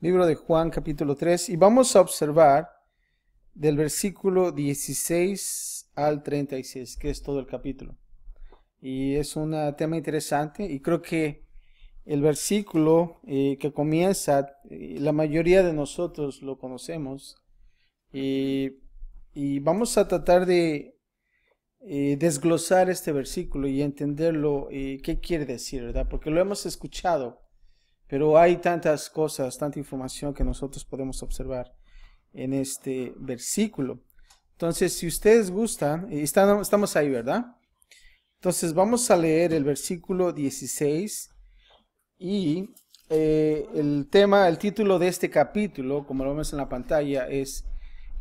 Libro de Juan, capítulo 3, y vamos a observar del versículo 16 al 36, que es todo el capítulo. Y es un tema interesante, y creo que el versículo que comienza, la mayoría de nosotros lo conocemos, y, y vamos a tratar de desglosar este versículo y entenderlo, qué quiere decir, ¿verdad? Porque lo hemos escuchado. Pero hay tantas cosas, tanta información que nosotros podemos observar en este versículo. Entonces, si ustedes gustan, estamos ahí, ¿verdad? Entonces, vamos a leer el versículo 16 y el título de este capítulo, como lo vemos en la pantalla, es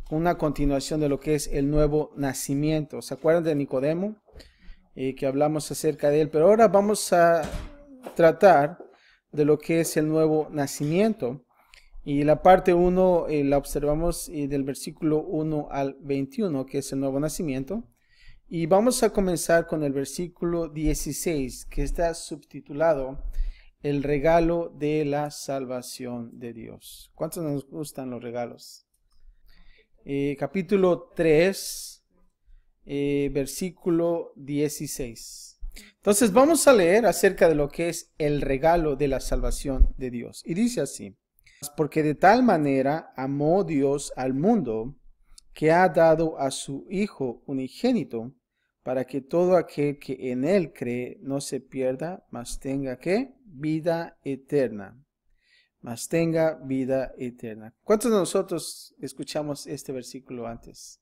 una continuación de lo que es el nuevo nacimiento. ¿Se acuerdan de Nicodemo? Que hablamos acerca de él, pero ahora vamos a tratar de lo que es el nuevo nacimiento. Y la parte 1 la observamos del versículo 1 al 21, que es el nuevo nacimiento. Y vamos a comenzar con el versículo 16, que está subtitulado El regalo de la salvación de Dios. ¿Cuántos nos gustan los regalos? Capítulo 3, versículo 16. Entonces vamos a leer acerca de lo que es el regalo de la salvación de Dios. Y dice así: porque de tal manera amó Dios al mundo, que ha dado a su Hijo unigénito, para que todo aquel que en él cree no se pierda, mas tenga ¿qué? Vida eterna. Mas tenga vida eterna. ¿Cuántos de nosotros escuchamos este versículo antes?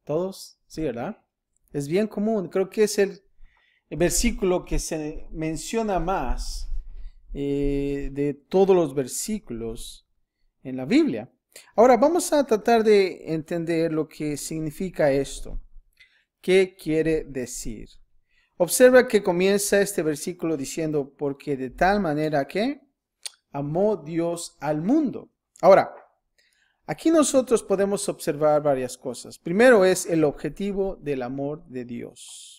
¿Todos? Sí, ¿verdad? Es bien común. Creo que es el versículo que se menciona más de todos los versículos en la Biblia. Ahora vamos a tratar de entender lo que significa esto. ¿Qué quiere decir? Observa que comienza este versículo diciendo, porque de tal manera que amó Dios al mundo. Ahora, aquí nosotros podemos observar varias cosas. Primero es el objetivo del amor de Dios.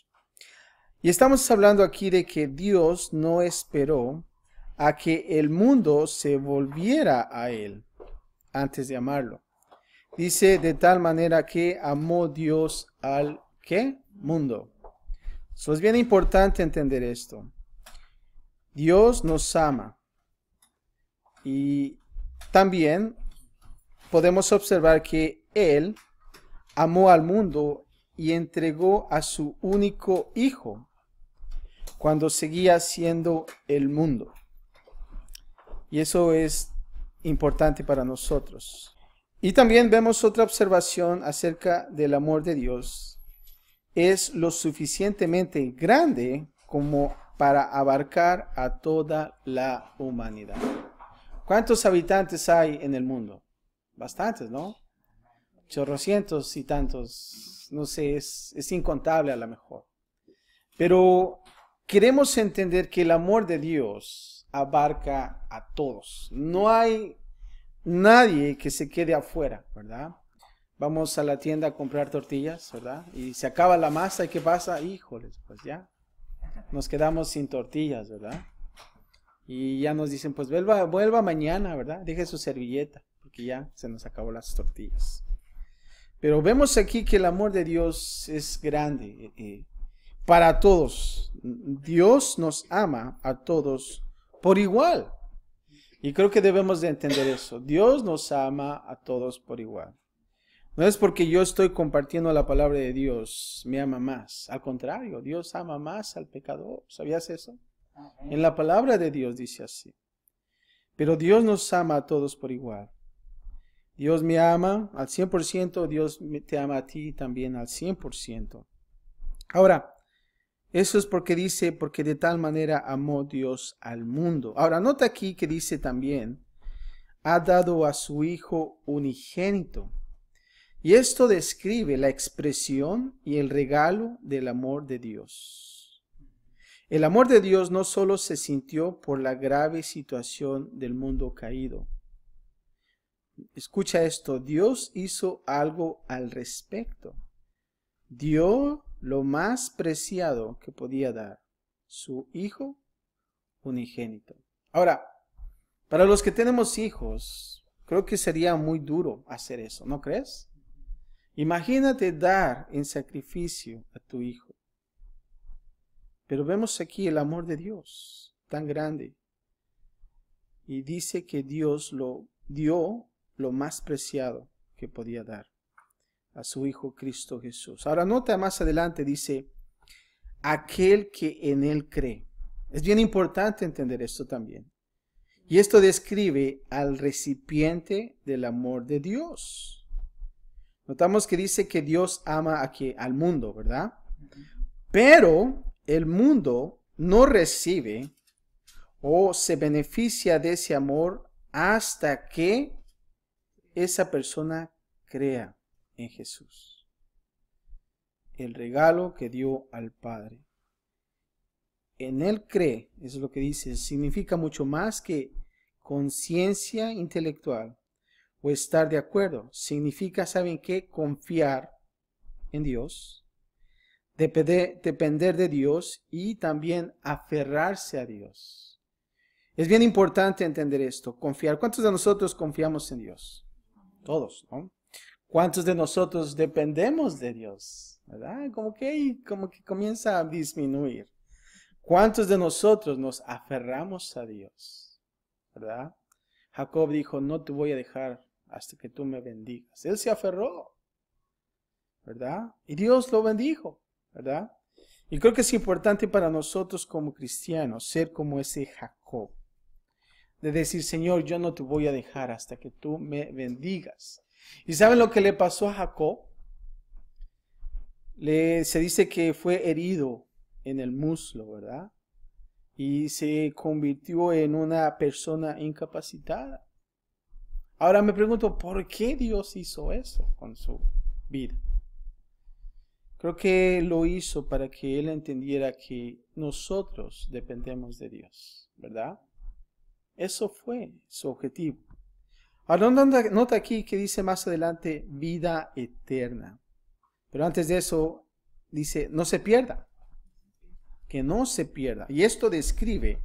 Y estamos hablando aquí de que Dios no esperó a que el mundo se volviera a Él antes de amarlo. Dice de tal manera que amó Dios al ¿qué? Mundo. Eso es bien importante entender esto. Dios nos ama. Y también podemos observar que Él amó al mundo y entregó a su único Hijo cuando seguía siendo el mundo. Y eso es importante para nosotros. Y también vemos otra observación acerca del amor de Dios. Es lo suficientemente grande como para abarcar a toda la humanidad. ¿Cuántos habitantes hay en el mundo? Bastantes, ¿no? Chorrocientos y tantos. No sé, es incontable a lo mejor. Pero queremos entender que el amor de Dios abarca a todos. No hay nadie que se quede afuera, ¿verdad? Vamos a la tienda a comprar tortillas, ¿verdad? Y se acaba la masa, ¿y qué pasa? Híjoles, pues ya nos quedamos sin tortillas, ¿verdad? Y ya nos dicen, pues vuelva mañana, ¿verdad? Deje su servilleta, porque ya se nos acabó las tortillas. Pero vemos aquí que el amor de Dios es grande, para todos. Dios nos ama a todos por igual. Y creo que debemos de entender eso. Dios nos ama a todos por igual. No es porque yo estoy compartiendo la palabra de Dios, me ama más. Al contrario, Dios ama más al pecador. ¿Sabías eso? En la palabra de Dios dice así. Pero Dios nos ama a todos por igual. Dios me ama al 100%, Dios te ama a ti también al 100%. Ahora, eso es porque dice, porque de tal manera amó Dios al mundo. Ahora, nota aquí que dice también, ha dado a su Hijo unigénito. Y esto describe la expresión y el regalo del amor de Dios. El amor de Dios no solo se sintió por la grave situación del mundo caído. Escucha esto, Dios hizo algo al respecto. Dio lo más preciado que podía dar, su Hijo unigénito. Ahora, Para los que tenemos hijos, creo que sería muy duro hacer eso, ¿no crees? Imagínate dar en sacrificio a tu hijo. Pero vemos aquí el amor de Dios tan grande. Y dice que Dios lo dio lo más preciado que podía dar a su Hijo Cristo Jesús. Ahora nota más adelante, dice, aquel que en él cree. Es bien importante entender esto también. Y esto describe al recipiente del amor de Dios. Notamos que dice que Dios ama al mundo, ¿verdad? Pero el mundo no recibe o se beneficia de ese amor hasta que esa persona crea en Jesús. El regalo que dio al Padre. En él cree, eso es lo que dice, significa mucho más que conciencia intelectual o estar de acuerdo. Significa, ¿saben qué? Confiar en Dios, depender de Dios y también aferrarse a Dios. Es bien importante entender esto, confiar. ¿Cuántos de nosotros confiamos en Dios? Todos, ¿no? ¿Cuántos de nosotros dependemos de Dios? ¿Verdad? Como que comienza a disminuir. ¿Cuántos de nosotros nos aferramos a Dios? ¿Verdad? Jacob dijo, no te voy a dejar hasta que tú me bendigas. Él se aferró, ¿verdad? Y Dios lo bendijo, ¿verdad? Y creo que es importante para nosotros como cristianos ser como ese Jacob. De decir, Señor, yo no te voy a dejar hasta que tú me bendigas. ¿Y saben lo que le pasó a Jacob? Se dice que fue herido en el muslo, ¿verdad? Y se convirtió en una persona incapacitada. Ahora me pregunto, ¿por qué Dios hizo eso con su vida? Creo que lo hizo para que él entendiera que nosotros dependemos de Dios, ¿verdad? Eso fue su objetivo. Ahora nota aquí que dice más adelante vida eterna. Pero antes de eso dice no se pierda. Que no se pierda. Y esto describe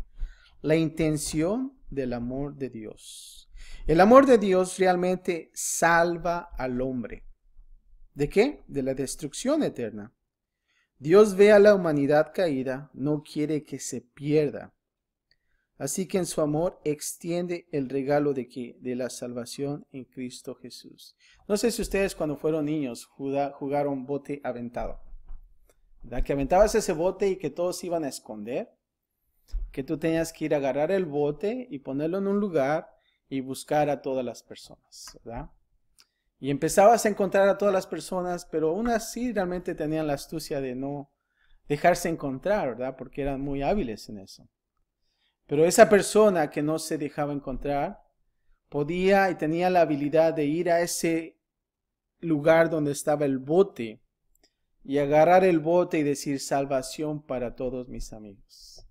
la intención del amor de Dios. El amor de Dios realmente salva al hombre. ¿De qué? De la destrucción eterna. Dios ve a la humanidad caída, no quiere que se pierda. Así que en su amor extiende el regalo de ¿qué? De la salvación en Cristo Jesús. No sé si ustedes cuando fueron niños jugaron bote aventado. ¿Verdad? Que aventabas ese bote y que todos iban a esconder. Que tú tenías que ir a agarrar el bote y ponerlo en un lugar y buscar a todas las personas, ¿verdad? Y empezabas a encontrar a todas las personas, pero aún así realmente tenían la astucia de no dejarse encontrar, ¿verdad? Porque eran muy hábiles en eso. Pero esa persona que no se dejaba encontrar podía y tenía la habilidad de ir a ese lugar donde estaba el bote y agarrar el bote y decir salvación para todos mis amigos.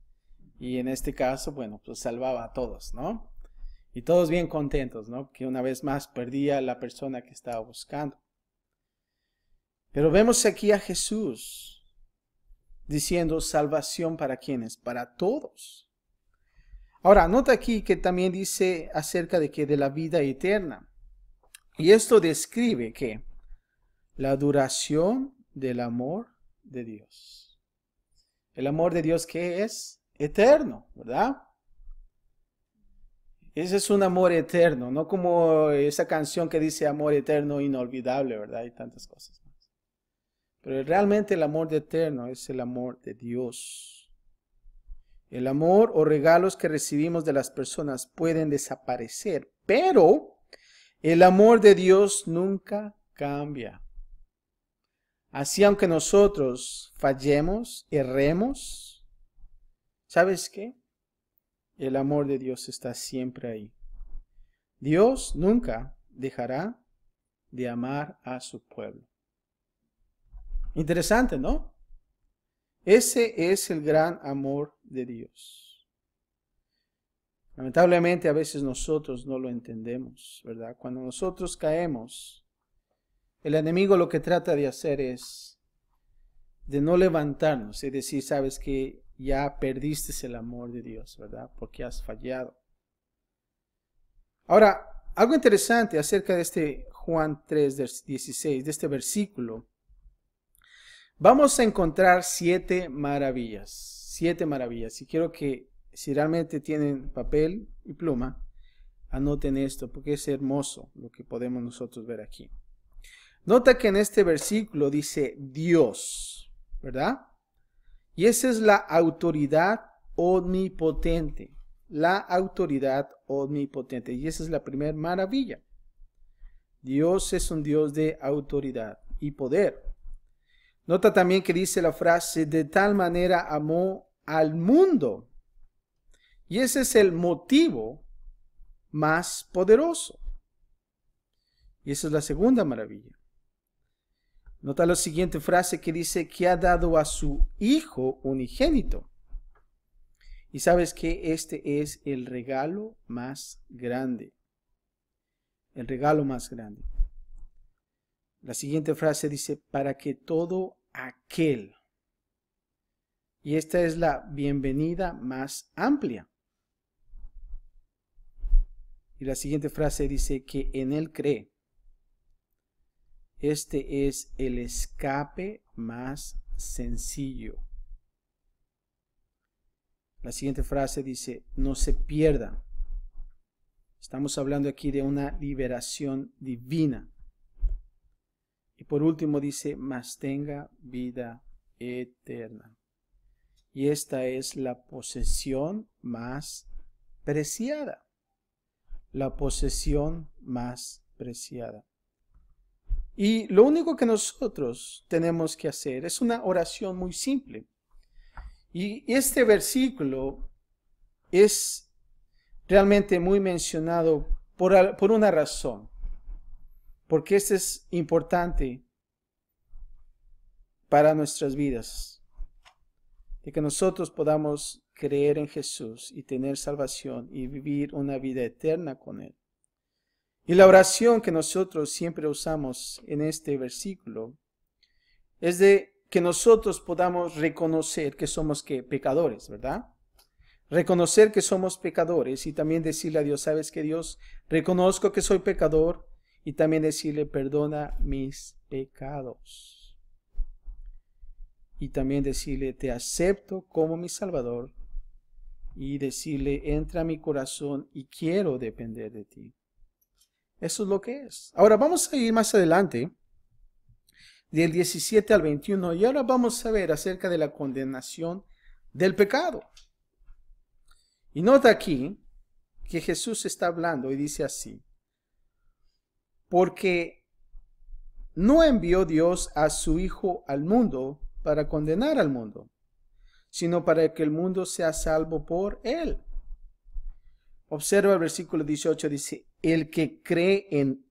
Y en este caso, bueno, pues salvaba a todos, ¿no? Y todos bien contentos, ¿no? Que una vez más perdía a la persona que estaba buscando. Pero vemos aquí a Jesús diciendo salvación para ¿quiénes? Para todos. Ahora, nota aquí que también dice acerca de que de la vida eterna. Y esto describe que la duración del amor de Dios. El amor de Dios que es eterno, ¿verdad? Ese es un amor eterno, no como esa canción que dice amor eterno inolvidable, ¿verdad? Y tantas cosas más. Pero realmente el amor eterno es el amor de Dios. El amor o regalos que recibimos de las personas pueden desaparecer, pero el amor de Dios nunca cambia. Así aunque nosotros fallemos, erremos, ¿sabes qué? El amor de Dios está siempre ahí. Dios nunca dejará de amar a su pueblo. Interesante, ¿no? Ese es el gran amor de Dios. Lamentablemente a veces nosotros no lo entendemos, ¿verdad? Cuando nosotros caemos, el enemigo lo que trata de hacer es de no levantarnos y decir, sabes que ya perdiste el amor de Dios, ¿verdad? Porque has fallado. Ahora, algo interesante acerca de este Juan 3:16, de este versículo, vamos a encontrar 7 maravillas. 7 maravillas. Y quiero que, si realmente tienen papel y pluma, anoten esto, porque es hermoso lo que podemos nosotros ver aquí. Nota que en este versículo dice Dios, ¿verdad? Y esa es la autoridad omnipotente. La autoridad omnipotente. Y esa es la primera maravilla. Dios es un Dios de autoridad y poder. Nota también que dice la frase, de tal manera amó al mundo. Y ese es el motivo más poderoso. Y esa es la segunda maravilla. Nota la siguiente frase que dice que ha dado a su Hijo unigénito. Y sabes que este es el regalo más grande. El regalo más grande. La siguiente frase dice, para que todo aquel. Y esta es la bienvenida más amplia. Y la siguiente frase dice que en él cree. Este es el escape más sencillo. La siguiente frase dice, no se pierda. Estamos hablando aquí de una liberación divina. Y por último dice, mas tenga vida eterna. Y esta es la posesión más preciada. La posesión más preciada. Y lo único que nosotros tenemos que hacer es una oración muy simple. Y este versículo es realmente muy mencionado por una razón. Porque este es importante para nuestras vidas. De que nosotros podamos creer en Jesús y tener salvación y vivir una vida eterna con Él. Y la oración que nosotros siempre usamos en este versículo es de que nosotros podamos reconocer que somos pecadores, ¿verdad? Reconocer que somos pecadores y también decirle a Dios, ¿sabes qué, Dios? Reconozco que soy pecador y también decirle, perdona mis pecados. Y también decirle, te acepto como mi Salvador y decirle, entra a mi corazón y quiero depender de ti. Eso es lo que es. Ahora vamos a ir más adelante, del 17 al 21, y ahora vamos a ver acerca de la condenación del pecado. Y nota aquí que Jesús está hablando y dice así, porque no envió Dios a su Hijo al mundo para condenar al mundo, sino para que el mundo sea salvo por él. Observa el versículo 18, dice, el que en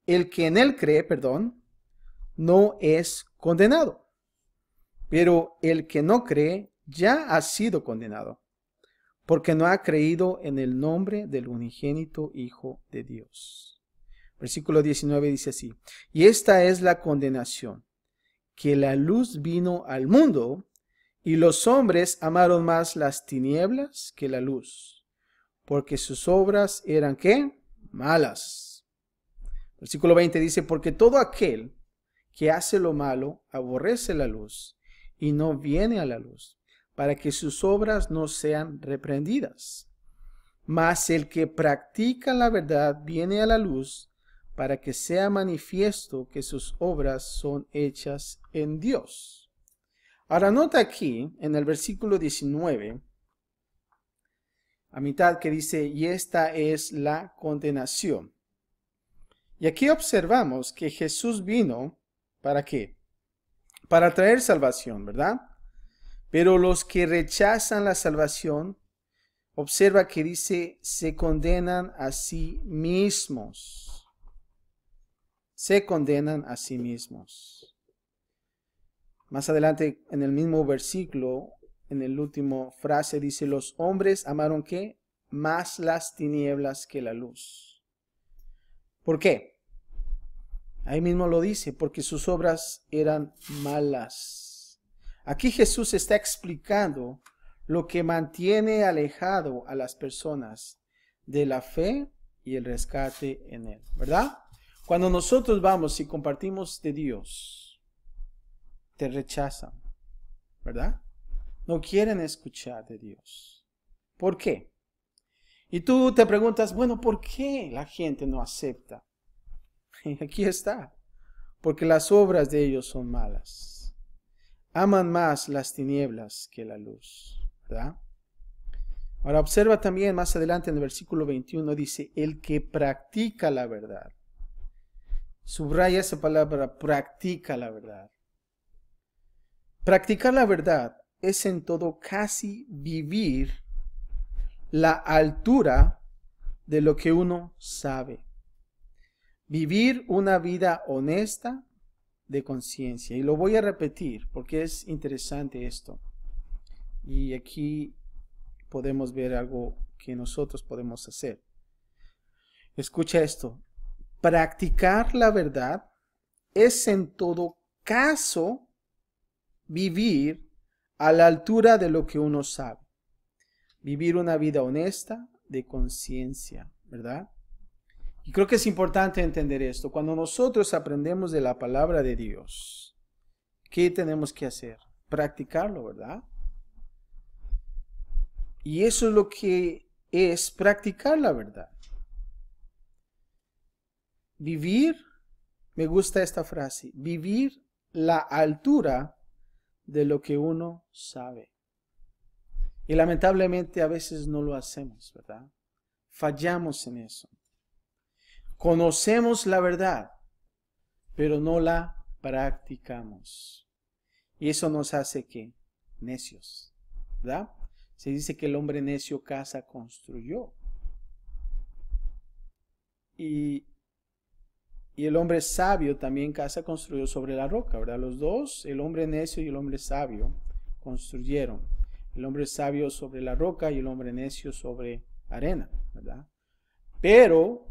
él cree, no es condenado, pero el que no cree ya ha sido condenado, porque no ha creído en el nombre del unigénito Hijo de Dios. Versículo 19 dice así, y esta es la condenación, que la luz vino al mundo, y los hombres amaron más las tinieblas que la luz, porque sus obras eran, ¿qué? Malas. Versículo 20 dice, porque todo aquel que hace lo malo aborrece la luz, y no viene a la luz, para que sus obras no sean reprendidas. Mas el que practica la verdad viene a la luz, para que sea manifiesto que sus obras son hechas en Dios. Ahora nota aquí, en el versículo 19, a mitad que dice, y esta es la condenación. Y aquí observamos que Jesús vino, ¿para qué? Para traer salvación, ¿verdad? Pero los que rechazan la salvación, observa que dice, se condenan a sí mismos. Se condenan a sí mismos. Más adelante, en el mismo versículo, en el último frase, dice, los hombres amaron ¿qué? Más las tinieblas que la luz. ¿Por qué? Ahí mismo lo dice, porque sus obras eran malas. Aquí Jesús está explicando lo que mantiene alejado a las personas de la fe y el rescate en Él, ¿verdad? Cuando nosotros vamos y compartimos de Dios, te rechazan, ¿verdad? No quieren escuchar de Dios. ¿Por qué? Y tú te preguntas, bueno, ¿por qué la gente no acepta? Y aquí está. Porque las obras de ellos son malas. Aman más las tinieblas que la luz, ¿verdad? Ahora observa también más adelante en el versículo 21, dice, el que practica la verdad. Subraya esa palabra, practica la verdad. Practicar la verdad es en todo casi vivir la altura de lo que uno sabe. Vivir una vida honesta de conciencia. Y lo voy a repetir porque es interesante esto. Y aquí podemos ver algo que nosotros podemos hacer. Escucha esto. Practicar la verdad es en todo caso vivir a la altura de lo que uno sabe. Vivir una vida honesta de conciencia, ¿verdad? Y creo que es importante entender esto. Cuando nosotros aprendemos de la palabra de Dios, ¿qué tenemos que hacer? Practicarlo, ¿verdad? Y eso es lo que es practicar la verdad. Vivir, me gusta esta frase, vivir la altura de lo que uno sabe. Y lamentablemente a veces no lo hacemos, ¿verdad? Fallamos en eso. Conocemos la verdad, pero no la practicamos. Y eso nos hace que necios, ¿verdad? Se dice que el hombre necio casa construyó. Y el hombre sabio también casa construyó sobre la roca, ¿verdad? Los dos, el hombre necio y el hombre sabio, construyeron. El hombre sabio sobre la roca y el hombre necio sobre arena, ¿verdad? Pero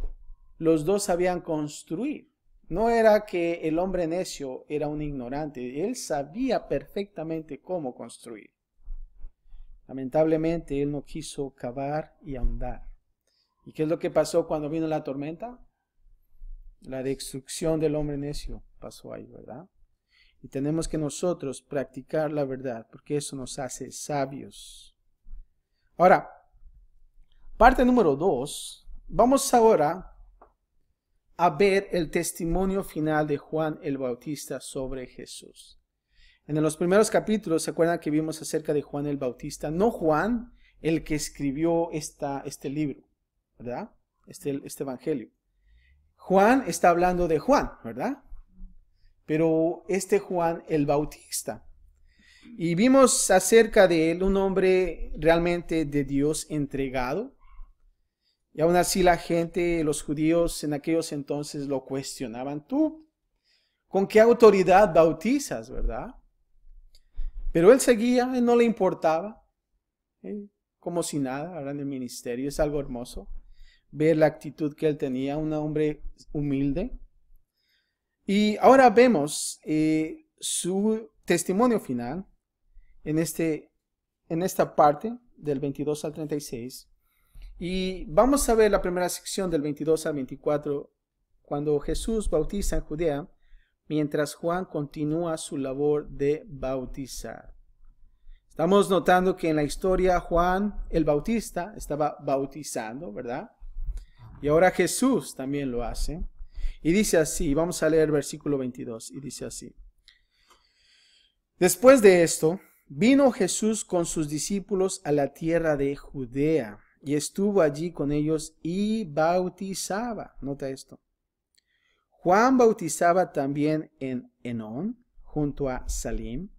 los dos sabían construir. No era que el hombre necio era un ignorante, él sabía perfectamente cómo construir. Lamentablemente él no quiso cavar y ahondar. ¿Y qué es lo que pasó cuando vino la tormenta? La destrucción del hombre necio pasó ahí, ¿verdad? Y tenemos que nosotros practicar la verdad, porque eso nos hace sabios. Ahora, parte número 2, vamos ahora a ver el testimonio final de Juan el Bautista sobre Jesús. En los primeros capítulos, ¿se acuerdan que vimos acerca de Juan el Bautista? No Juan, el que escribió este libro, ¿verdad? Este evangelio. Juan está hablando de Juan, ¿verdad? Pero Juan el Bautista. Y vimos acerca de él un hombre realmente de Dios entregado. Y aún así la gente, los judíos en aquellos entonces lo cuestionaban. ¿Tú con qué autoridad bautizas, verdad? Pero él seguía, él no le importaba. Como si nada, ahora en el ministerio. Es algo hermoso ver la actitud que él tenía, un hombre humilde. Y ahora vemos su testimonio final en esta parte del 22 al 36. Y vamos a ver la primera sección del 22 al 24, cuando Jesús bautiza en Judea, mientras Juan continúa su labor de bautizar. Estamos notando que en la historia Juan el Bautista estaba bautizando, ¿verdad? Y ahora Jesús también lo hace. Y dice así, vamos a leer el versículo 22, y dice así. Después de esto, vino Jesús con sus discípulos a la tierra de Judea, y estuvo allí con ellos y bautizaba. Nota esto. Juan bautizaba también en Enón, junto a Salim,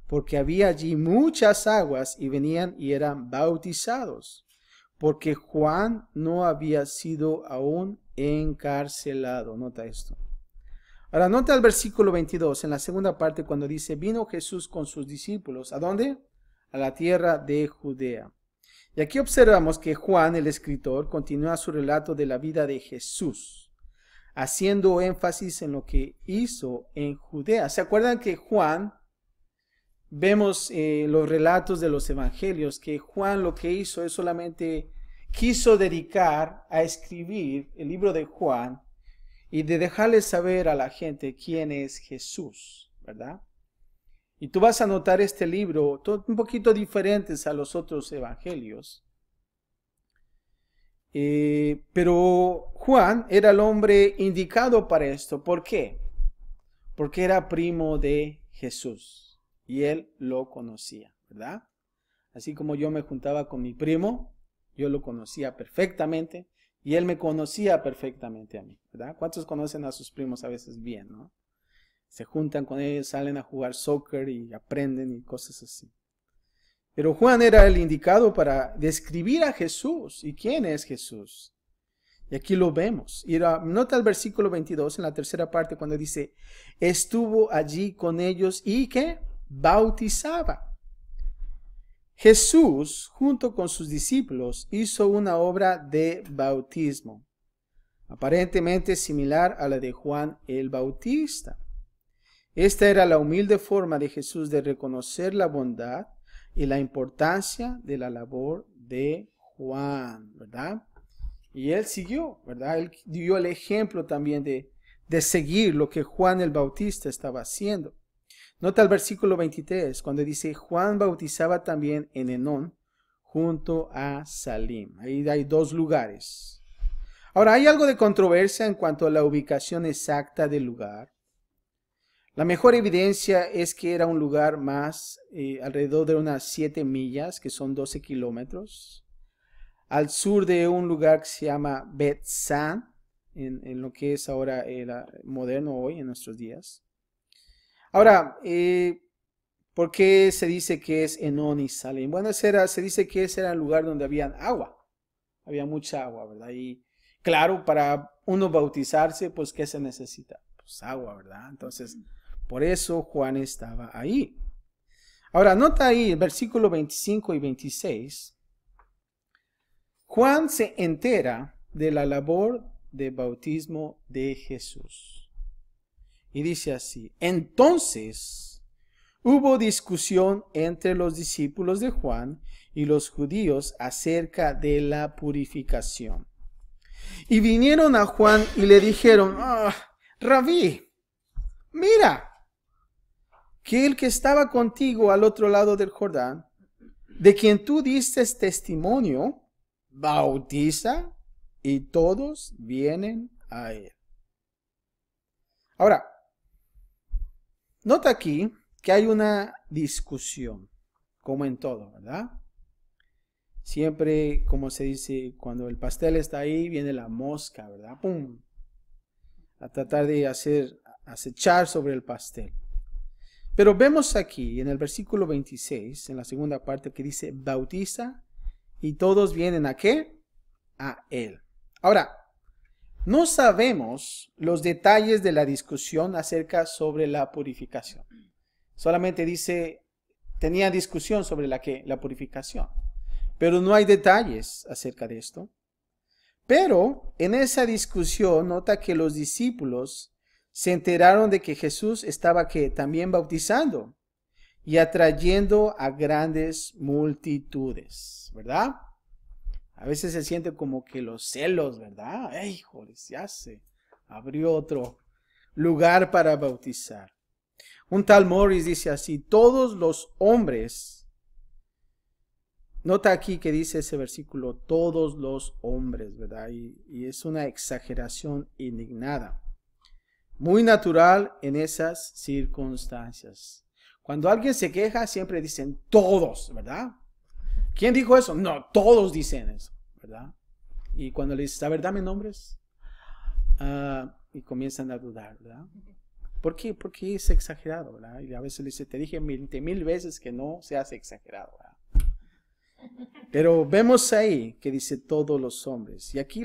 porque había allí muchas aguas y venían y eran bautizados, porque Juan no había sido aún encarcelado. Nota esto. Ahora, nota el versículo 22, en la segunda parte, cuando dice, vino Jesús con sus discípulos. ¿A dónde? A la tierra de Judea. Y aquí observamos que Juan, el escritor, continúa su relato de la vida de Jesús, haciendo énfasis en lo que hizo en Judea. ¿Se acuerdan que Juan, vemos los relatos de los evangelios, que Juan lo que hizo es solamente quiso dedicar a escribir el libro de Juan y de dejarle saber a la gente quién es Jesús, ¿verdad? Y tú vas a notar este libro un poquito diferentes a los otros evangelios. Pero Juan era el hombre indicado para esto. ¿Por qué? Porque era primo de Jesús y él lo conocía, ¿verdad? Así como yo me juntaba con mi primo, yo lo conocía perfectamente y él me conocía perfectamente a mí, ¿verdad? ¿Cuántos conocen a sus primos a veces bien, no? Se juntan con ellos, salen a jugar soccer y aprenden y cosas así. Pero Juan era el indicado para describir a Jesús. ¿Y quién es Jesús? Y aquí lo vemos. Y nota el versículo 22 en la tercera parte cuando dice, estuvo allí con ellos y ¿qué? Bautizaba. Jesús, junto con sus discípulos, hizo una obra de bautismo, aparentemente similar a la de Juan el Bautista. Esta era la humilde forma de Jesús de reconocer la bondad y la importancia de la labor de Juan, ¿verdad? Y él siguió, ¿verdad? Él dio el ejemplo también de seguir lo que Juan el Bautista estaba haciendo. Nota el versículo 23, cuando dice, Juan bautizaba también en Enón, junto a Salim. Ahí hay dos lugares. Ahora, hay algo de controversia en cuanto a la ubicación exacta del lugar. La mejor evidencia es que era un lugar más alrededor de unas 7 millas, que son 12 kilómetros, al sur de un lugar que se llama Bet-San, en lo que es ahora moderno hoy, en nuestros días. Ahora, ¿por qué se dice que es Enón y Salim? Bueno, se dice que ese era el lugar donde había agua, había mucha agua, ¿verdad? Y claro, para uno bautizarse, pues, ¿qué se necesita? Pues agua, ¿verdad? Entonces, por eso Juan estaba ahí. Ahora, nota ahí el versículo 25 y 26. Juan se entera de la labor de bautismo de Jesús. Y dice así, entonces hubo discusión entre los discípulos de Juan y los judíos acerca de la purificación. Y vinieron a Juan y le dijeron, Rabí, mira, que el que estaba contigo al otro lado del Jordán, de quien tú diste testimonio, bautiza y todos vienen a él. Ahora, nota aquí que hay una discusión, como en todo, ¿verdad? Siempre, como se dice, cuando el pastel está ahí, viene la mosca, ¿verdad? ¡Pum! A tratar de acechar sobre el pastel. Pero vemos aquí en el versículo 26, en la segunda parte, que dice, bautiza y todos vienen ¿a qué? A él. Ahora, no sabemos los detalles de la discusión acerca sobre la purificación. Solamente dice, tenía discusión sobre la purificación. Pero no hay detalles acerca de esto. Pero en esa discusión nota que los discípulos se enteraron de que Jesús estaba también bautizando y atrayendo a grandes multitudes, ¿verdad? A veces se siente como que los celos, ¿verdad? ¡Ay, joder! Ya se abrió otro lugar para bautizar. Un tal Morris dice así, todos los hombres, nota aquí que dice ese versículo, todos los hombres, ¿verdad? Y es una exageración indignada. Muy natural en esas circunstancias. Cuando alguien se queja, siempre dicen todos, ¿verdad? ¿Quién dijo eso? No, todos dicen eso, ¿verdad? Y cuando le dices, a ver, dame nombres, y comienzan a dudar, ¿verdad? ¿Por qué? Porque es exagerado, ¿verdad? Y a veces le dice, te dije 20,000 veces que no se hace exagerado, ¿verdad? Pero vemos ahí que dice todos los hombres. Y aquí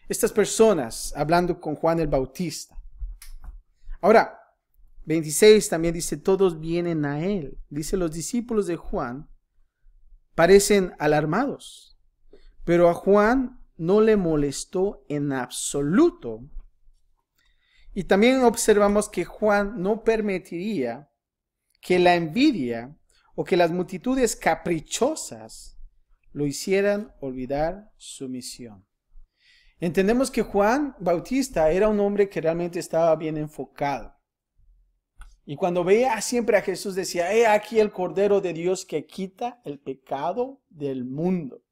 estas personas hablando con Juan el Bautista. Ahora, 26 también dice, todos vienen a él. Dice, los discípulos de Juan parecen alarmados, pero a Juan no le molestó en absoluto. Y también observamos que Juan no permitiría que la envidia o que las multitudes caprichosas lo hicieran olvidar su misión. Entendemos que Juan Bautista era un hombre que realmente estaba bien enfocado. Y cuando veía siempre a Jesús decía, he aquí el Cordero de Dios que quita el pecado del mundo.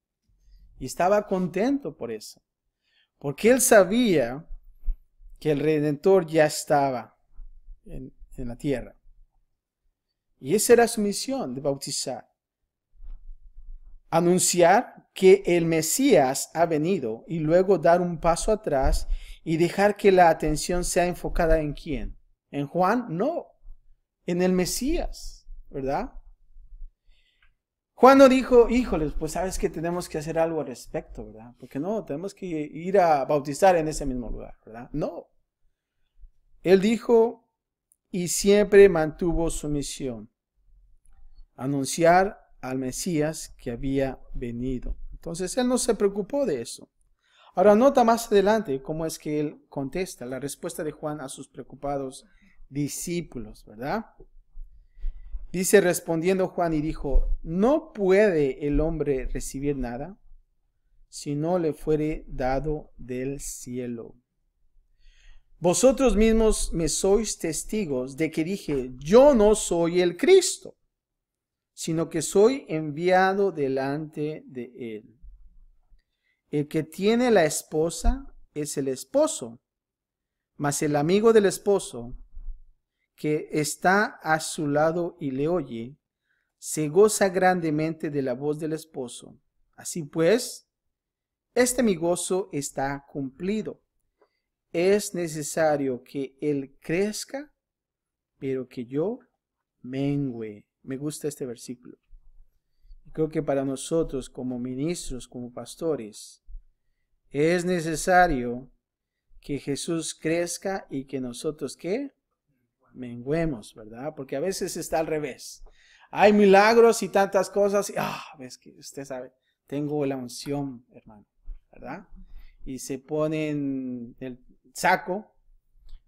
Y estaba contento por eso. Porque él sabía que el Redentor ya estaba en la tierra. Y esa era su misión de bautizar. Anunciar que el Mesías ha venido y luego dar un paso atrás y dejar que la atención sea enfocada en ¿quién? ¿En Juan? No, en el Mesías, ¿verdad? Juan no dijo, híjoles, pues sabes que tenemos que hacer algo al respecto, ¿verdad? Porque no, tenemos que ir a bautizar en ese mismo lugar, ¿verdad? No. Él dijo y siempre mantuvo su misión, anunciar al Mesías que había venido. Entonces él no se preocupó de eso. Ahora nota más adelante cómo es que él contesta la respuesta de Juan a sus preocupados discípulos, ¿verdad? Dice respondiendo Juan y dijo, no puede el hombre recibir nada si no le fuere dado del cielo. Vosotros mismos me sois testigos de que dije, yo no soy el Cristo, sino que soy enviado delante de él. El que tiene la esposa es el esposo, mas el amigo del esposo, que está a su lado y le oye, se goza grandemente de la voz del esposo. Así pues, este mi gozo está cumplido. Es necesario que él crezca, pero que yo mengüe. Me gusta este versículo. Creo que para nosotros como ministros, como pastores, es necesario que Jesús crezca y que nosotros, ¿qué? Menguemos, ¿verdad? Porque a veces está al revés. Hay milagros y tantas cosas. Ves que usted sabe, tengo la unción, hermano, ¿verdad? Y se ponen el saco,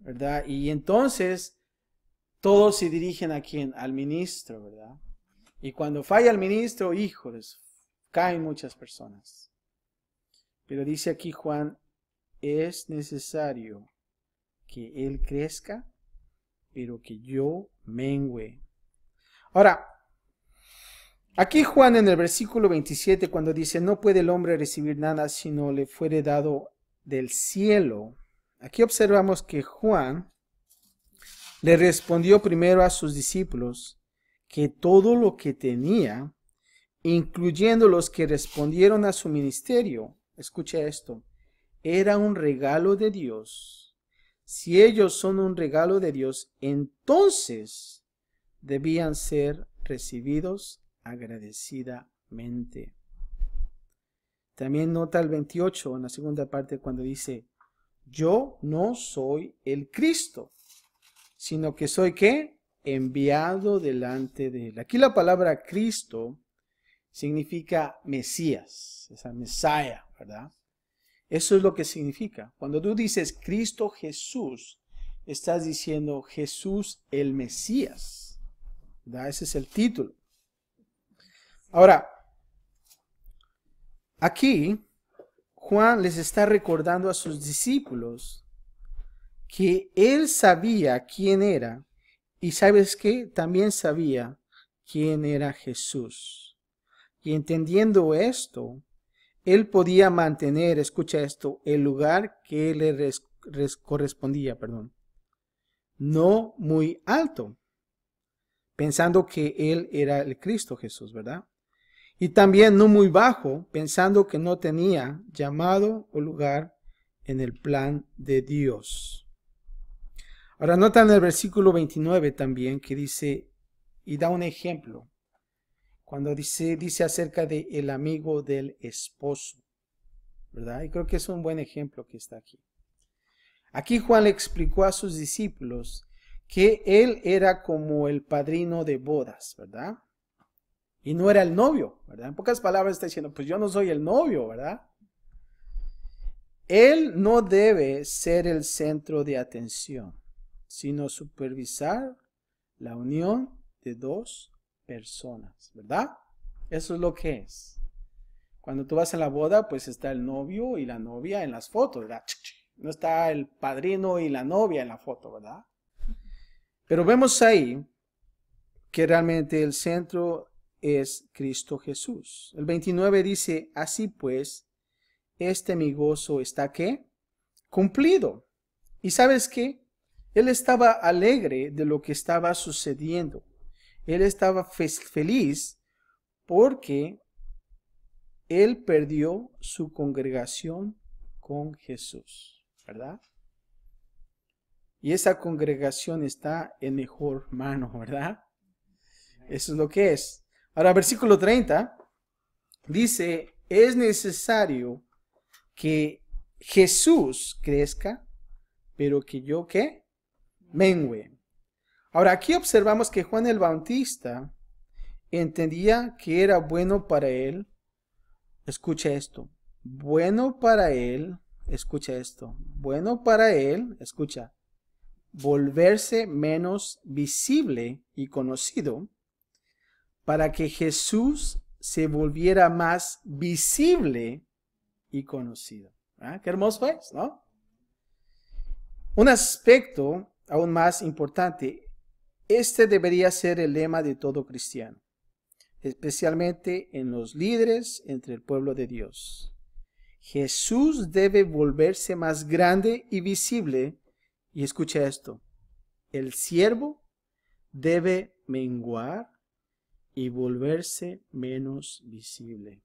¿verdad? Y entonces todos se dirigen a quién? Al ministro, ¿verdad? Y cuando falla el ministro, híjoles, caen muchas personas. Pero dice aquí Juan, es necesario que él crezca, pero que yo mengüe. Ahora, aquí Juan en el versículo 27, cuando dice, no puede el hombre recibir nada si no le fuere dado del cielo. Aquí observamos que Juan le respondió primero a sus discípulos que todo lo que tenía, incluyendo los que respondieron a su ministerio, escucha esto, era un regalo de Dios. Si ellos son un regalo de Dios, entonces debían ser recibidos agradecidamente. También nota el 28 en la segunda parte cuando dice, yo no soy el Cristo, sino que soy ¿qué? Enviado delante de él. Aquí la palabra Cristo significa Mesías, esa Messiah, ¿verdad? Eso es lo que significa. Cuando tú dices Cristo Jesús, estás diciendo Jesús el Mesías, ¿verdad? Ese es el título. Ahora, aquí Juan les está recordando a sus discípulos que él sabía quién era y ¿sabes qué? También sabía quién era Jesús. Y entendiendo esto, él podía mantener, escucha esto, el lugar que le correspondía, no muy alto, pensando que él era el Cristo Jesús, ¿verdad? Y también no muy bajo, pensando que no tenía llamado o lugar en el plan de Dios. Ahora notan el versículo 29 también que dice, y da un ejemplo, cuando dice acerca de el amigo del esposo, ¿verdad? Y creo que es un buen ejemplo que está aquí. Aquí Juan le explicó a sus discípulos que él era como el padrino de bodas, ¿verdad? Y no era el novio, ¿verdad? En pocas palabras está diciendo, pues yo no soy el novio, ¿verdad? Él no debe ser el centro de atención, sino supervisar la unión de dos personas, ¿verdad? Eso es lo que es. Cuando tú vas a la boda, pues está el novio y la novia en las fotos, ¿verdad? No está el padrino y la novia en la foto, ¿verdad? Pero vemos ahí que realmente el centro es Cristo Jesús. El 29 dice, así pues, mi gozo está ¿qué? Cumplido. ¿Y sabes qué? Él estaba alegre de lo que estaba sucediendo. Él estaba feliz porque él perdió su congregación con Jesús, ¿verdad? Y esa congregación está en mejor mano, ¿verdad? Eso es lo que es. Ahora, versículo 30 dice, es necesario que Jesús crezca, pero que yo, ¿qué? Mengüe. Ahora, aquí observamos que Juan el Bautista entendía que era bueno para él. Escucha esto. Bueno para él, escucha esto. Bueno para él, escucha. Volverse menos visible y conocido para que Jesús se volviera más visible y conocido. ¿Ah? Qué hermoso es, ¿no? Un aspecto aún más importante, este debería ser el lema de todo cristiano, especialmente en los líderes entre el pueblo de Dios. Jesús debe volverse más grande y visible, y escucha esto, el siervo debe menguar y volverse menos visible.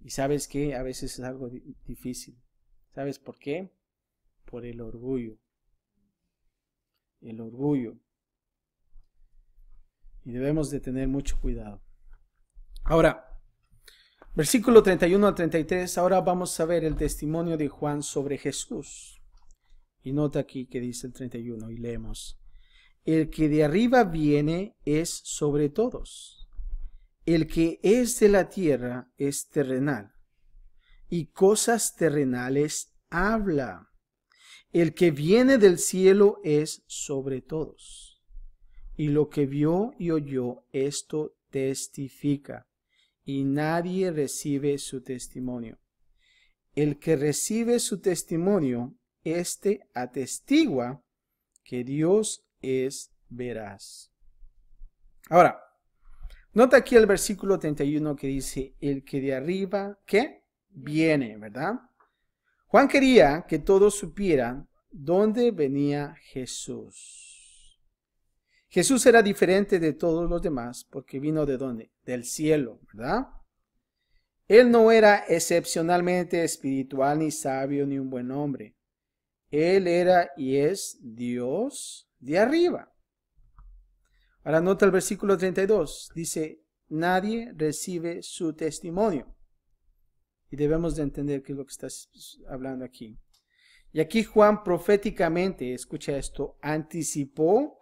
Y sabes que a veces es algo difícil. ¿Sabes por qué? Por el orgullo. El orgullo. Y debemos de tener mucho cuidado. Ahora, versículo 31 al 33, ahora vamos a ver el testimonio de Juan sobre Jesús. Y nota aquí que dice el 31 y leemos. El que de arriba viene es sobre todos. El que es de la tierra es terrenal, y cosas terrenales habla. El que viene del cielo es sobre todos. Y lo que vio y oyó, esto testifica, y nadie recibe su testimonio. El que recibe su testimonio, éste atestigua que Dios es veraz. Ahora, nota aquí el versículo 31 que dice, el que de arriba, ¿qué? Viene, ¿verdad? Juan quería que todos supieran dónde venía Jesús. Jesús era diferente de todos los demás porque vino ¿de dónde? Del cielo, ¿verdad? Él no era excepcionalmente espiritual, ni sabio, ni un buen hombre. Él era y es Dios de arriba. Ahora nota el versículo 32. Dice, nadie recibe su testimonio. Y debemos de entender qué es lo que está hablando aquí. Y aquí Juan proféticamente, escucha esto, anticipó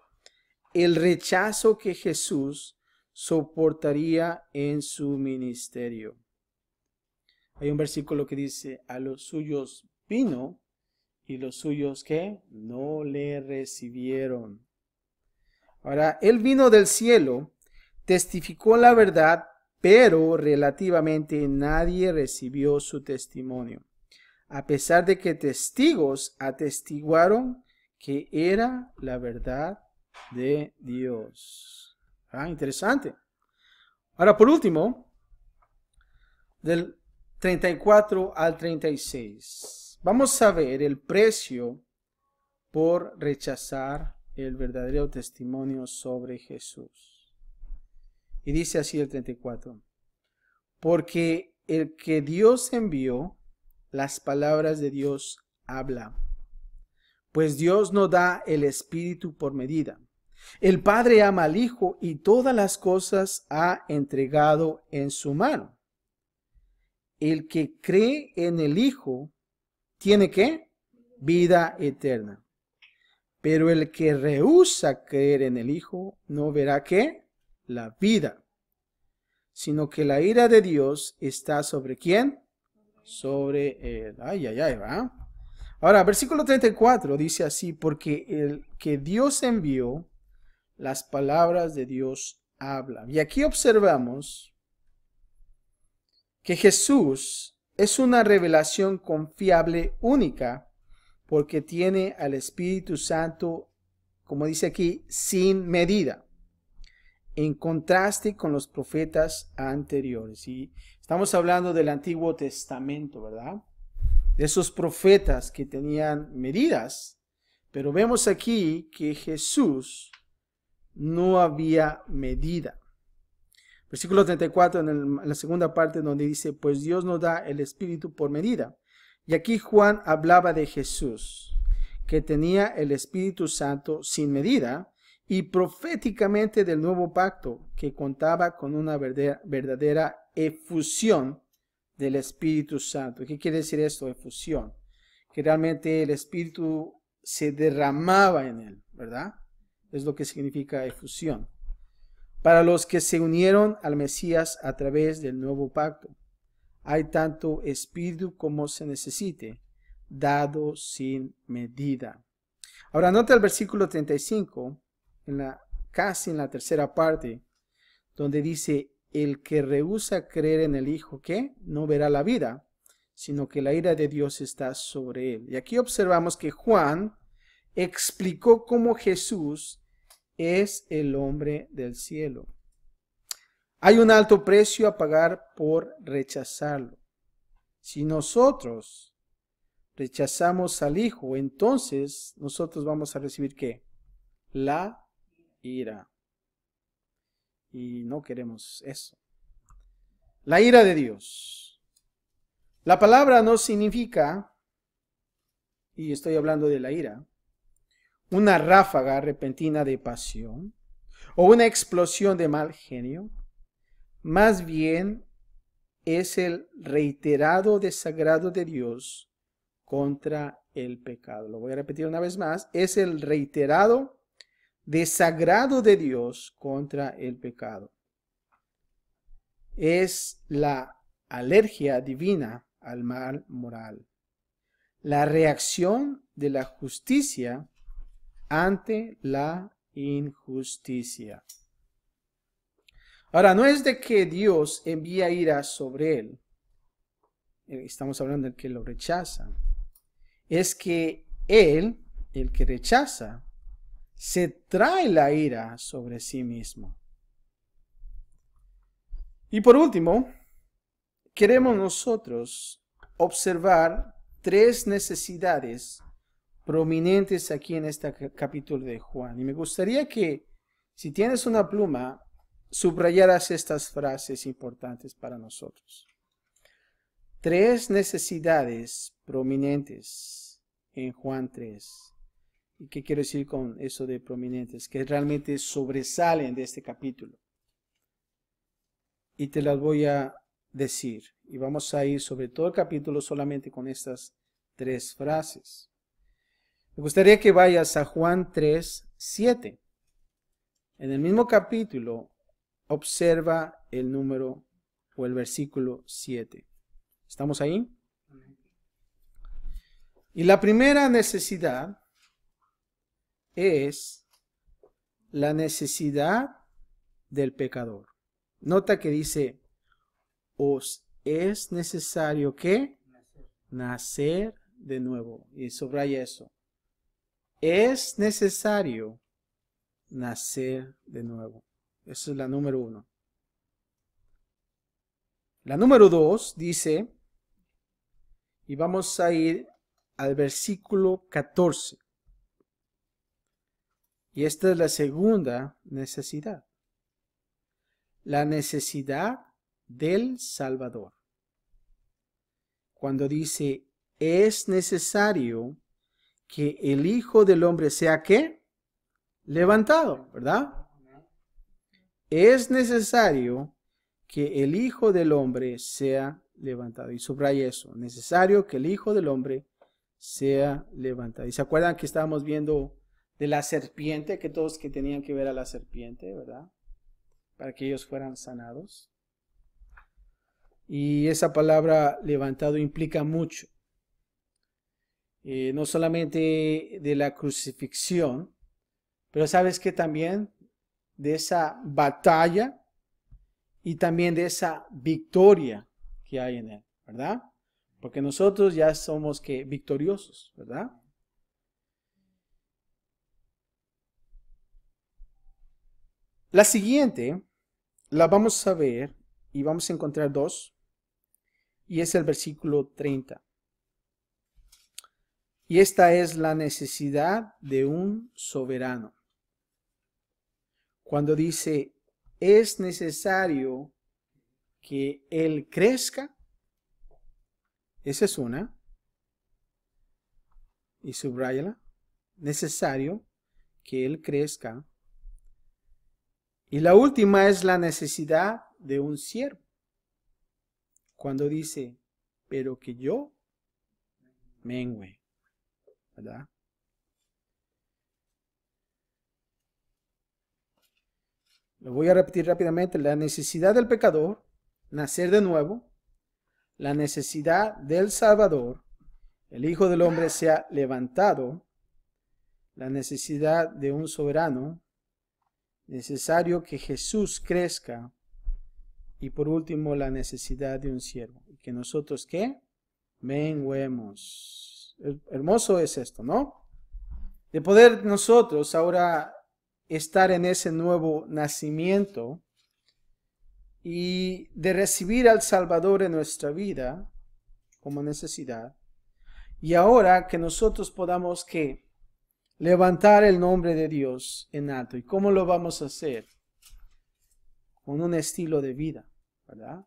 el rechazo que Jesús soportaría en su ministerio. Hay un versículo que dice, a los suyos vino y los suyos ¿qué? No le recibieron. Ahora, él vino del cielo, testificó la verdad, pero relativamente nadie recibió su testimonio, a pesar de que testigos atestiguaron que era la verdad de Dios. Ah, interesante. Ahora, por último, del 34 al 36, vamos a ver el precio por rechazar el verdadero testimonio sobre Jesús. Y dice así el 34. Porque el que Dios envió, las palabras de Dios habla. Pues Dios no da el Espíritu por medida. El Padre ama al Hijo y todas las cosas ha entregado en su mano. El que cree en el Hijo, ¿tiene qué? Vida eterna. Pero el que rehúsa creer en el Hijo, no verá ¿qué? La vida, sino que la ira de Dios está sobre ¿quién? Sobre él. Ay, ay, ay, ¿va? Ahora, versículo 34 dice así, porque el que Dios envió, las palabras de Dios hablan. Y aquí observamos que Jesús es una revelación confiable única porque tiene al Espíritu Santo, como dice aquí, sin medida, en contraste con los profetas anteriores. Y estamos hablando del Antiguo Testamento, ¿verdad? De esos profetas que tenían medidas, pero vemos aquí que Jesús no había medida. Versículo 34 en la segunda parte donde dice, pues Dios nos da el Espíritu por medida. Y aquí Juan hablaba de Jesús, que tenía el Espíritu Santo sin medida, y proféticamente del nuevo pacto, que contaba con una verdadera efusión del Espíritu Santo. ¿Qué quiere decir esto, efusión? Que realmente el Espíritu se derramaba en él, ¿verdad? Es lo que significa efusión. Para los que se unieron al Mesías a través del nuevo pacto, hay tanto Espíritu como se necesite, dado sin medida. Ahora nota el versículo 35, casi en la tercera parte, donde dice, el que rehúsa creer en el Hijo, ¿qué? No verá la vida, sino que la ira de Dios está sobre él. Y aquí observamos que Juan explicó cómo Jesús es el hombre del cielo. Hay un alto precio a pagar por rechazarlo. Si nosotros rechazamos al Hijo, entonces nosotros vamos a recibir ¿qué? La ira. Y no queremos eso. La ira de Dios. La palabra no significa, y estoy hablando de la ira, una ráfaga repentina de pasión o una explosión de mal genio. Más bien es el reiterado desagrado de Dios contra el pecado. Lo voy a repetir una vez más. Es el reiterado desagrado de Dios contra el pecado. Es la alergia divina al mal moral. La reacción de la justicia ante la injusticia. Ahora, no es de que Dios envía ira sobre él. Estamos hablando del que lo rechaza. Es que él, el que rechaza, se trae la ira sobre sí mismo. Y por último, queremos nosotros observar tres necesidades prominentes aquí en este capítulo de Juan. Y me gustaría que, si tienes una pluma, subrayaras estas frases importantes para nosotros. Tres necesidades prominentes en Juan 3. ¿Y qué quiero decir con eso de prominentes? Que realmente sobresalen de este capítulo. Y te las voy a decir. Y vamos a ir sobre todo el capítulo solamente con estas tres frases. Me gustaría que vayas a Juan 3:7. En el mismo capítulo, observa el número o el versículo 7. ¿Estamos ahí? Y la primera necesidad es la necesidad del pecador. Nota que dice, os es necesario que nacer de nuevo. Y subraya eso. Es necesario nacer de nuevo. Esa es la número 1. La número 2 dice, y vamos a ir al versículo 14. Y esta es la segunda necesidad. La necesidad del Salvador. Cuando dice, es necesario que el Hijo del Hombre sea ¿qué? Levantado, ¿verdad? Es necesario que el Hijo del Hombre sea levantado. Y subraya eso. Necesario que el Hijo del Hombre sea levantado. ¿Y se acuerdan que estábamos viendo de la serpiente? Que todos que tenían que ver a la serpiente, ¿verdad? Para que ellos fueran sanados. Y esa palabra levantado implica mucho. No solamente de la crucifixión, pero sabes que también de esa batalla y también de esa victoria que hay en Él, ¿verdad? Porque nosotros ya somos que victoriosos, ¿verdad? La siguiente la vamos a ver y vamos a encontrar dos, y es el versículo 30. Y esta es la necesidad de un soberano. Cuando dice, es necesario que Él crezca, esa es una, y subráyala, necesario que Él crezca. Y la última es la necesidad de un siervo. Cuando dice, pero que yo mengüe, ¿verdad? Lo voy a repetir rápidamente. La necesidad del pecador, nacer de nuevo. La necesidad del Salvador, el Hijo del Hombre sea levantado. La necesidad de un soberano, necesario que Jesús crezca. Y por último, la necesidad de un siervo. Y que nosotros, ¿qué? Menguemos. Hermoso es esto, ¿no? De poder nosotros ahora estar en ese nuevo nacimiento y de recibir al Salvador en nuestra vida como necesidad. Y ahora que nosotros podamos que levantar el nombre de Dios en alto. ¿Y cómo lo vamos a hacer? Con un estilo de vida, ¿verdad?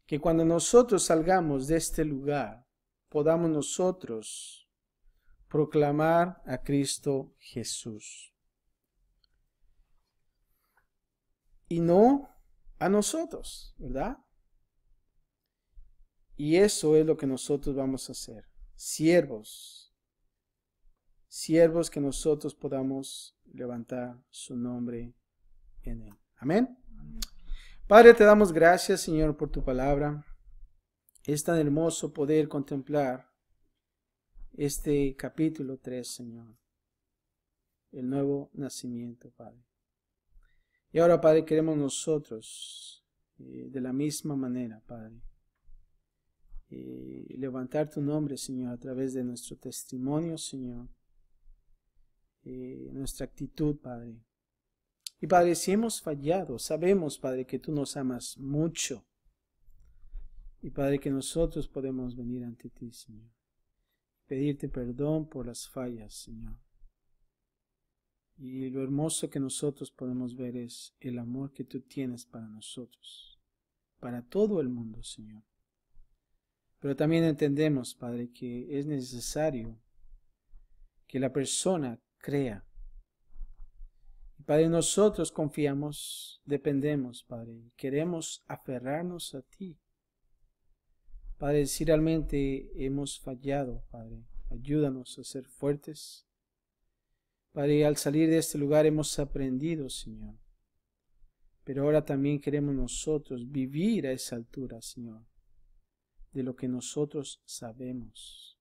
Que cuando nosotros salgamos de este lugar, podamos nosotros proclamar a Cristo Jesús. Y no a nosotros, ¿verdad? Y eso es lo que nosotros vamos a hacer. Siervos que nosotros podamos levantar su nombre en Él. Amén. Padre, te damos gracias, Señor, por tu palabra. Es tan hermoso poder contemplar este capítulo 3, Señor. El nuevo nacimiento, Padre. Y ahora, Padre, queremos nosotros, de la misma manera, Padre, levantar tu nombre, Señor, a través de nuestro testimonio, Señor. Nuestra actitud, Padre. Y Padre, si hemos fallado, sabemos, Padre, que tú nos amas mucho. Y Padre, que nosotros podemos venir ante ti, Señor. Pedirte perdón por las fallas, Señor. Y lo hermoso que nosotros podemos ver es el amor que tú tienes para nosotros. Para todo el mundo, Señor. Pero también entendemos, Padre, que es necesario que la persona crea. Y Padre, nosotros confiamos, dependemos, Padre, queremos aferrarnos a ti. Padre, si realmente hemos fallado, Padre, ayúdanos a ser fuertes. Padre, al salir de este lugar hemos aprendido, Señor. Pero ahora también queremos nosotros vivir a esa altura, Señor, de lo que nosotros sabemos.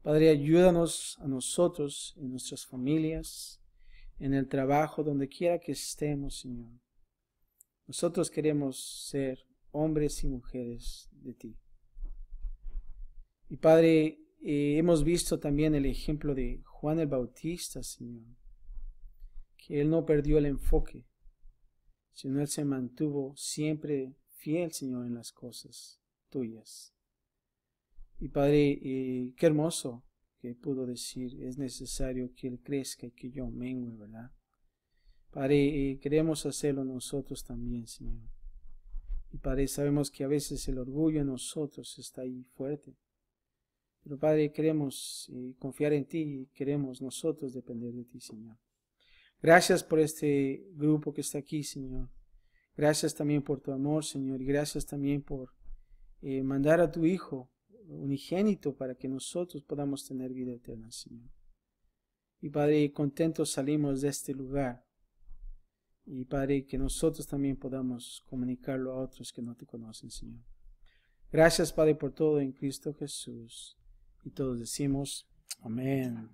Padre, ayúdanos a nosotros, en nuestras familias, en el trabajo, donde quiera que estemos, Señor. Nosotros queremos ser hombres y mujeres de ti. Y Padre, hemos visto también el ejemplo de Juan el Bautista, Señor, que él no perdió el enfoque, sino él se mantuvo siempre fiel, Señor, en las cosas tuyas. Y Padre, qué hermoso que pudo decir, es necesario que Él crezca y que yo mengue, ¿verdad? Padre, queremos hacerlo nosotros también, Señor. Y Padre, sabemos que a veces el orgullo en nosotros está ahí fuerte. Pero Padre, queremos confiar en ti y queremos nosotros depender de ti, Señor. Gracias por este grupo que está aquí, Señor. Gracias también por tu amor, Señor. Y gracias también por mandar a tu Hijo unigénito para que nosotros podamos tener vida eterna, Señor. Y Padre, contentos salimos de este lugar. Y Padre, que nosotros también podamos comunicarlo a otros que no te conocen, Señor. Gracias, Padre, por todo en Cristo Jesús. Y todos decimos, amén.